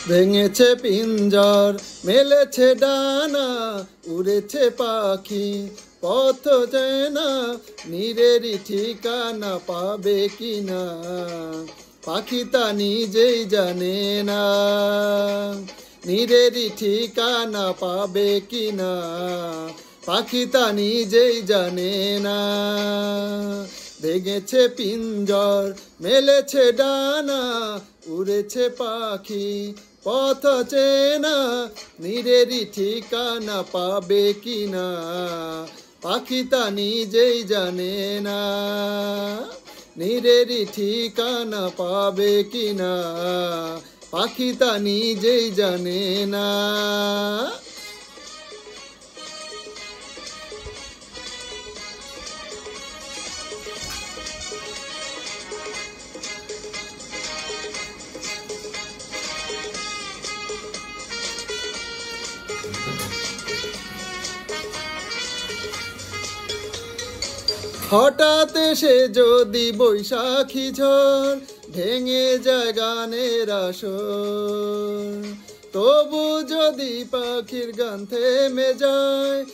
ভেঙেছে পিঞ্জর মেলেছে ডানা উড়েছে পাখি পথ চেনা নীরেরই ঠিকানা পাবে কিনা পাখি তা নিজেই জানে না নীরেরই ঠিকানা পাবে কিনা পাখি তা নিজেই জানে না ভেঙেছে পিঞ্জর মেলেছে ডানা উড়েছে পাখি পথ চেনা নীরেরই ঠিকানা পাবে কিনা পাখি তা নিজেই জানে না নীরেরই ঠিকানা পাবে কিনা পাখি তা নিজেই জানে না। হঠাৎ এসে যদি বৈশাখী ঝড় ভেঙে যায় গানের আসর তবু যদি পাখির গান থেমে যায়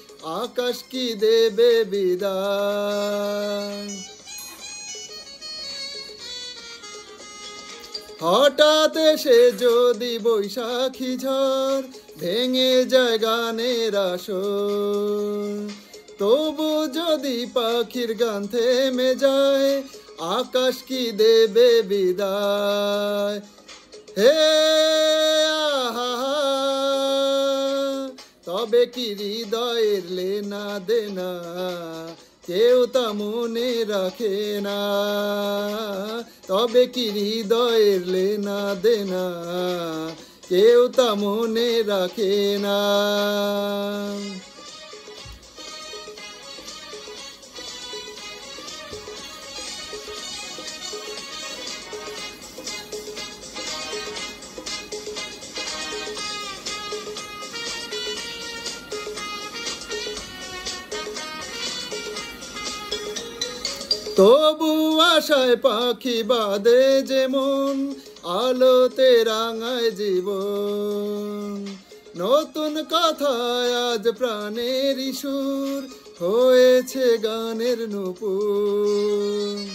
আকাশ কি দেবে বিদায় হঠাৎ এসে যদি বৈশাখী ঝড় ভেঙে যায় গানের আসর তবু যদি পাখির গান থেমে যায় আকাশ কি দেবে বিদায় হে আহা তবে কি হৃদয়ের লেনা দেনা কেউ তা মনে রাখে না তবে কি হৃদয়ের লেনা দেনা কেউ তা মনে রাখে না। তবু আশায় পাখি বাঁধে যেমন আলোতে রাঙায় জীবন নতুন কথায় আজ প্রাণের সুর হয়েছে গানের নূপুর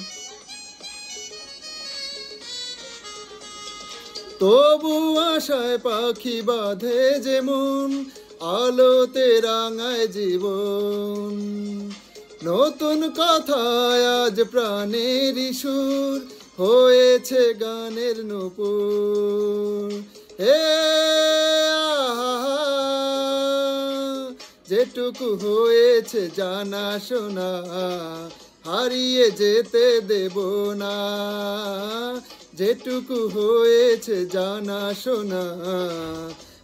তবু আশায় পাখি বাঁধে যেমন আলোতে রাঙায় জীবন নতুন কথায় আজ প্রাণের সুর হয়েছে গানের নূপুর হে আহা যেটুকু হয়েছে জানা শোনা হারিয়ে যেতে দেব না যেটুকু হয়েছে জানা শোনা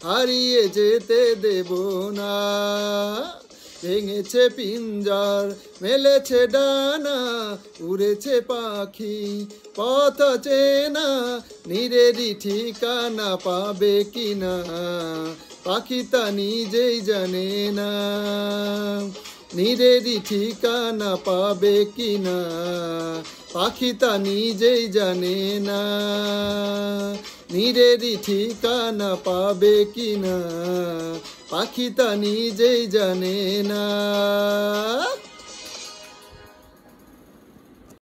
হারিয়ে যেতে দেব না ভেঙেছে পিঞ্জর মেলেছে ডানা উড়েছে পাখি পথ চেনা নীরেরই ঠিকানা পাবে কিনা পাখি তা নিজেই জানে না নীরেরই ঠিকানা পাবে কিনা পাখি তা নিজেই জানে না নীরেরই ঠিকানা পাবে কিনা পাখি তা নিজেই জানে না।